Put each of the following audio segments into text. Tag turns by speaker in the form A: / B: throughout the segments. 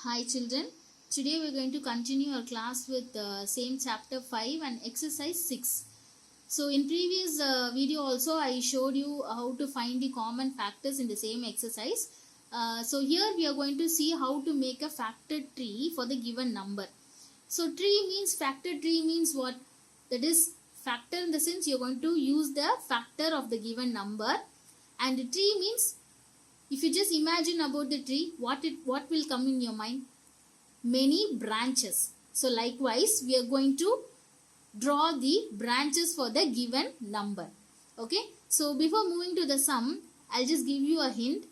A: Hi children, today we are going to continue our class with same chapter 5 and exercise 6. So in previous video also I showed you how to find the common factors in the same exercise. So here we are going to see how to make a factor tree for the given number. So factor tree means what? That is factor in the sense you are going to use the factor of the given number, and tree means if you just imagine about the tree, what will come in your mind? Many branches. So likewise, we are going to draw the branches for the given number. Okay. So before moving to the sum, I'll just give you a hint.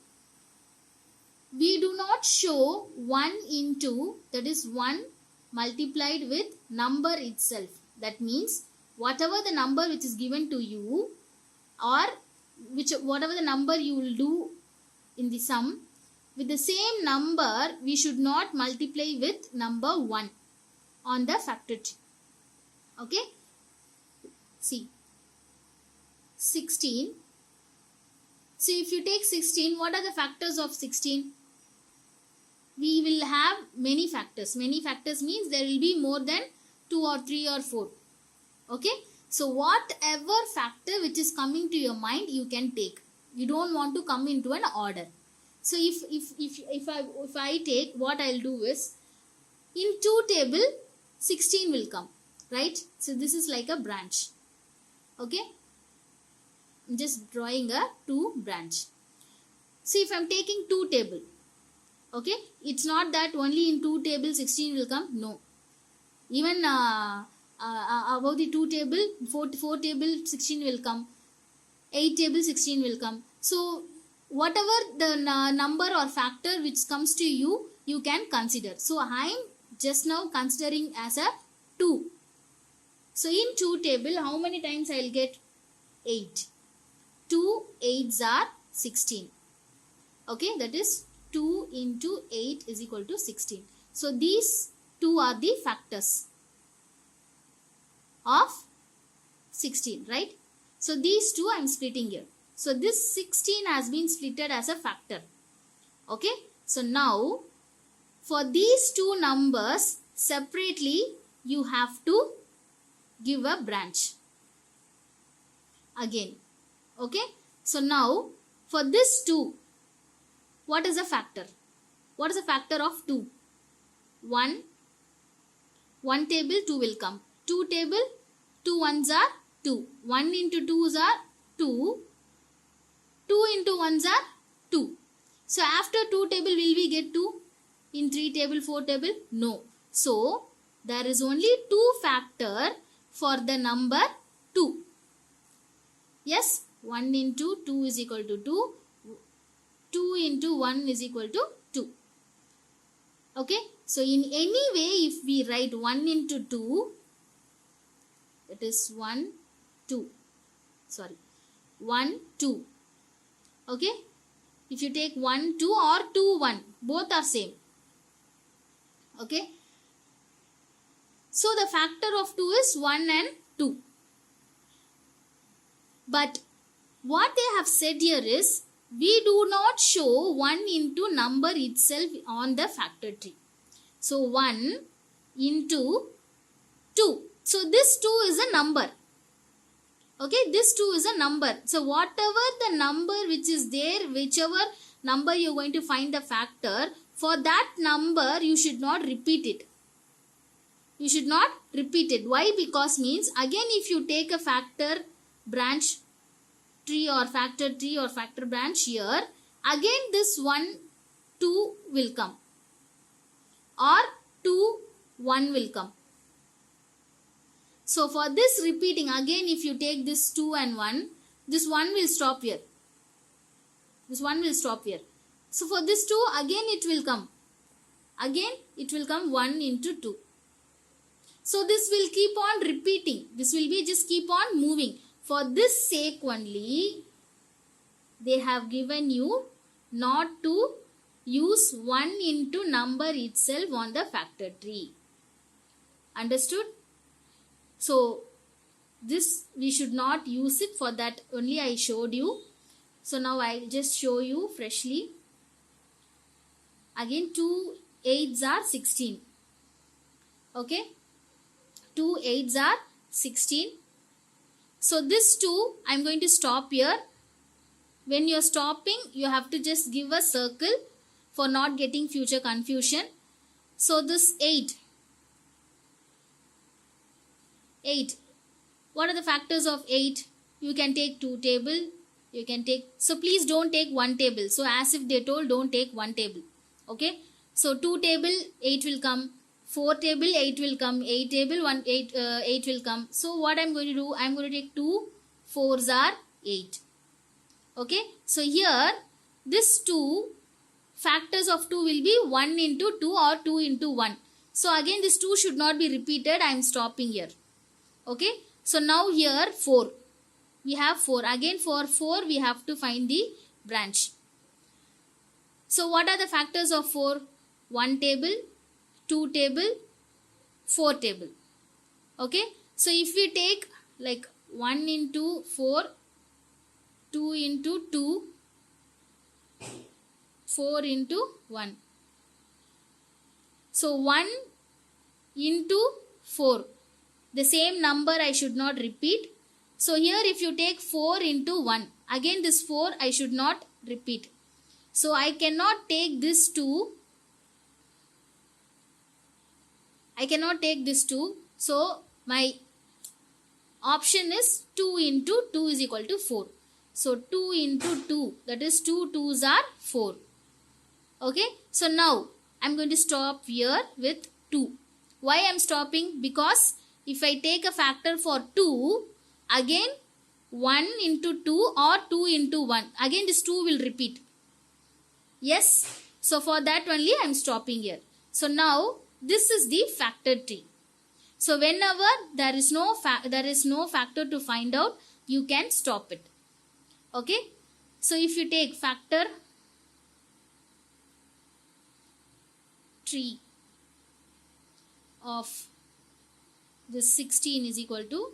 A: We do not show 1 into, that is 1 multiplied with number itself. That means whatever the number which is given to you, or whatever the number you will do in the sum, with the same number we should not multiply with number 1 on the factor tree. Okay, see 16. So if you take 16, what are the factors of 16? We will have many factors. Many factors means there will be more than 2 or 3 or 4. Okay, so whatever factor which is coming to your mind you can take. You don't want to come into an order. So if I take, what I'll do is, in 2 table 16 will come, right? So this is like a branch. Okay, I'm just drawing a 2 branch. See, if I'm taking 2 table, okay, it's not that only in 2 table 16 will come. No, even above the 2 table, 4 table 16 will come, 8 table 16 will come. So whatever the number or factor which comes to you, you can consider. So I am just now considering as a 2. So in 2 table, how many times I will get? 8. 2 8s are 16. Okay, that is 2 into 8 is equal to 16. So these 2 are the factors of 16, right? So these 2 I am splitting here. So this 16 has been splitted as a factor. Okay. So now for these 2 numbers separately you have to give a branch again. Okay. So now for this 2, what is a factor? What is a factor of 2? 1 table 2 will come. 2 table 2 ones are 2. 1 into 2s are 2. 2 into 1s are 2. So after 2 table will we get 2? In 3 table, 4 table? No. So there is only 2 factor for the number 2. Yes, 1 into 2 is equal to 2. 2 into 1 is equal to 2. Okay. So in any way if we write 1 into 2, that is 1, 2. Sorry. 1, 2. Okay, if you take 1, 2 or 2, 1, both are same. Okay, so the factor of 2 is 1 and 2. But what they have said here is, we do not show 1 into number itself on the factor tree. So 1 into 2. So this 2 is a number. Okay, this 2 is a number. So whatever the number which is there, whichever number you are going to find the factor, for that number you should not repeat it. You should not repeat it. Why? Because means again if you take a factor branch tree or factor branch here, again this 1, 2 will come, or 2, 1 will come. So for this repeating, again if you take this 2 and 1, this 1 will stop here. This 1 will stop here. So for this 2, again it will come. Again it will come 1 into 2. So this will keep on repeating. This will be just keep on moving. For this sake only, they have given you not to use 1 into number itself on the factor tree. Understood? So this we should not use it. For that only I showed you. So now I'll just show you freshly. Again 2 8s are 16. Okay, 2 8s are 16. So this 2, I'm going to stop here. When you're stopping, you have to just give a circle for not getting future confusion. So this 8. What are the factors of 8? You can take 2 table. You can take, so please don't take 1 table. So as if they told, don't take 1 table. Okay. So 2 table, 8 will come. 4 table, 8 will come. 8 table, 8 will come. So what I'm going to do, I'm going to take 2 4s are 8. Okay. So here, this 2 factors of 2 will be 1 into 2 or 2 into 1. So again, this 2 should not be repeated. I am stopping here. Okay. So now here 4. We have 4. Again for 4, we have to find the branch. So what are the factors of 4? 1 table, 2 table, 4 table. Okay. So if we take like 1 into 4, 2 into 2, 4 into 1. So 1 into 4. The same number I should not repeat. So here if you take 4 into 1, again this 4 I should not repeat. So I cannot take this 2. I cannot take this 2. So my option is 2 into 2 is equal to 4. So 2 into 2, that is 2 2s are 4. Okay. So now I'm going to stop here with 2. Why I'm stopping? Because if I take a factor for 2, again 1 into 2 or 2 into 1. Again this 2 will repeat. Yes. So for that only I am stopping here. So now this is the factor tree. So whenever there is no factor to find out, you can stop it. Okay. So if you take factor tree of this 16 is equal to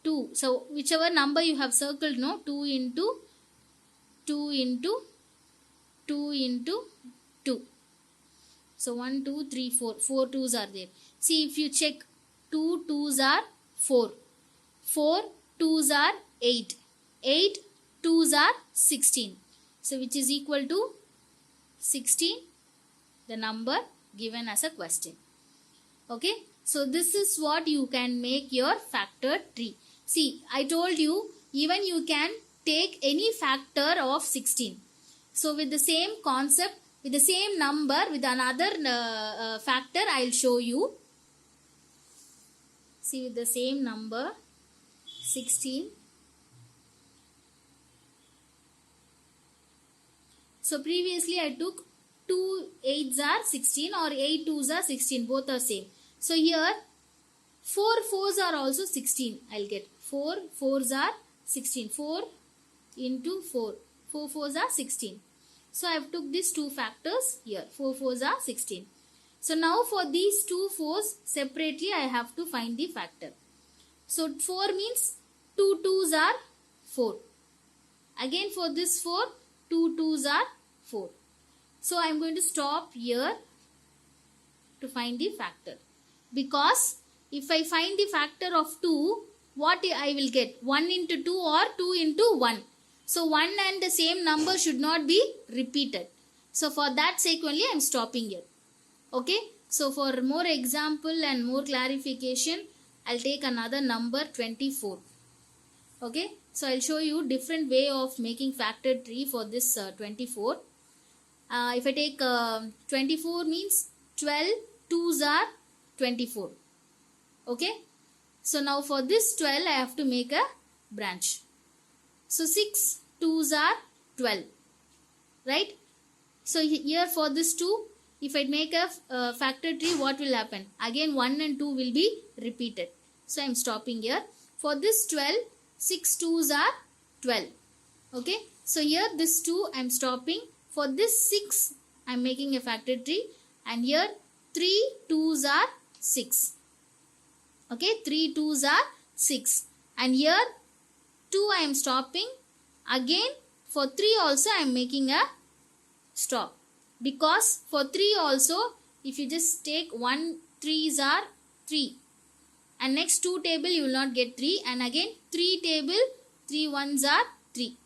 A: 2. So whichever number you have circled, no, 2 into 2 into 2 into 2. So 1, 2, 3, 4. 4 2s are there. See, if you check, 2 2s are 4. 4 2s are 8. 8 2s are 16. So which is equal to 16, the number given as a question. Okay. So this is what you can make your factor tree. See, I told you, even you can take any factor of 16. So with the same concept, with the same number, with another factor, I will show you. See, with the same number, 16. So previously I took 2 8s are 16 or 8 2s are 16. Both are same. So here 4 4s are also 16. I'll get 4 4s are 16. 4 into 4. 4 4s are 16. So I have took these two factors here. 4 4s are 16. So now for these two 4s separately I have to find the factor. So 4 means 2 2s are 4. Again for this 4, 2 2s are 4. So I am going to stop here to find the factor. Because if I find the factor of 2, what I will get? 1 into 2 or 2 into 1. So 1 and the same number should not be repeated. So for that sake only I am stopping here. Okay. So for more example and more clarification, I'll take another number 24. Okay. So I'll show you different way of making factor tree for this 24. If I take 24 means 12 2s are 24. Okay. So now for this 12 I have to make a branch. So 6 2s are 12. Right. So here for this 2, if I make a factor tree, what will happen? Again 1 and 2 will be repeated. So I am stopping here. For this 12, 6 2s are 12. Okay. So here this 2 I am stopping. For this 6 I am making a factor tree. And here 3 2s are 6. Okay. 3 2s are 6. And here 2 I am stopping. Again for 3 also I am making a stop. Because for 3 also if you just take 1 3s are 3, and next 2 table you will not get 3, and again 3 table 3 1s are 3.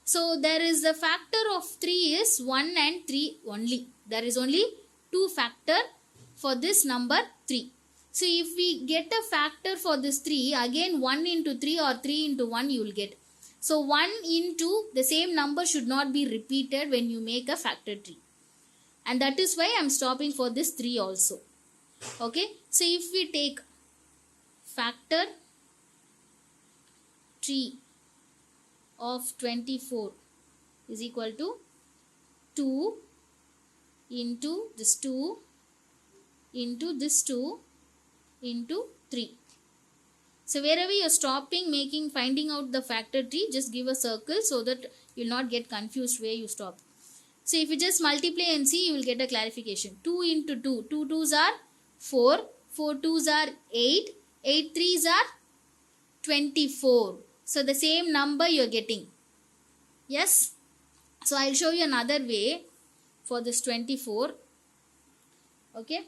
A: So there is the factor of 3 is 1 and 3 only. There is only 2 factor for this number 3. So if we get a factor for this 3, again 1 into 3 or 3 into 1 you will get. So 1 into the same number should not be repeated when you make a factor tree. And that is why I am stopping for this 3 also. Okay. So if we take factor tree of 24 is equal to 2 into this 2 into this 2 into 3. So wherever you are stopping finding out the factor tree, just give a circle so that you will not get confused where you stop. So if you just multiply and see, you will get a clarification. 2 into 2, 2 2s are 4, 4 2s are 8, 8 3s are 24. So the same number you are getting. Yes. So I will show you another way for this 24. Okay.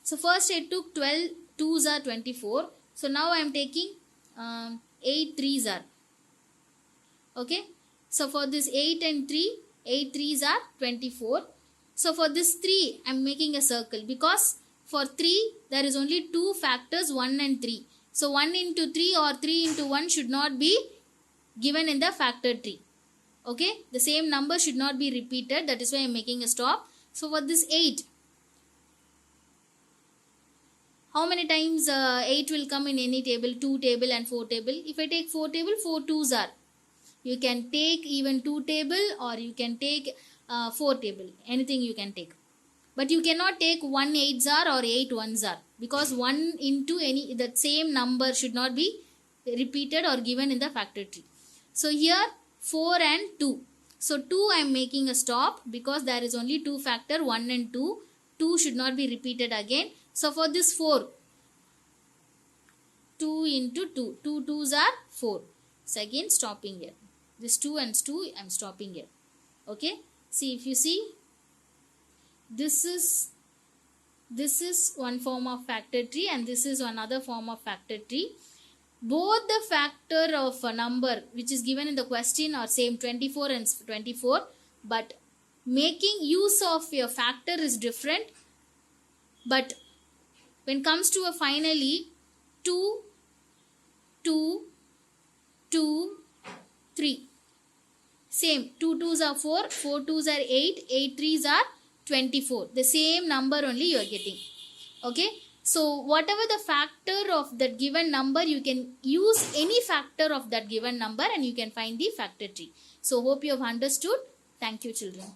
A: So first I took 12 2s are 24. So now I am taking 8 3s are. Okay. So for this 8 and 3, 8 3s are 24. So for this 3, I am making a circle because for 3, there is only 2 factors, 1 and 3. So 1 into 3 or 3 into 1 should not be given in the factor tree. Okay. The same number should not be repeated. That is why I am making a stop. So for this 8, how many times 8 will come in any table? 2 table and 4 table. If I take 4 table, 4 2s are. You can take even 2 table or you can take 4 table. Anything you can take. But you cannot take 1 8s are or 8 1s are. Because 1 into any, that same number should not be repeated or given in the factor tree. So here 4 and 2. So 2 I am making a stop because there is only 2 factor, 1 and 2. 2 should not be repeated again. So for this 4, 2 into 2, 2 2s are 4. So again stopping here. This 2 and 2 I am stopping here. Okay. See, if you see, this is one form of factor tree and this is another form of factor tree. Both the factor of a number which is given in the question are same, 24 and 24, but making use of your factor is different. But when it comes to a finally 2, 2, 2, 3. Same, 2 2s are 4, 4 2s are 8, 8 3s are 24. The same number only you are getting. Okay. So whatever the factor of that given number, you can use any factor of that given number and you can find the factor tree. So hope you have understood. Thank you, children.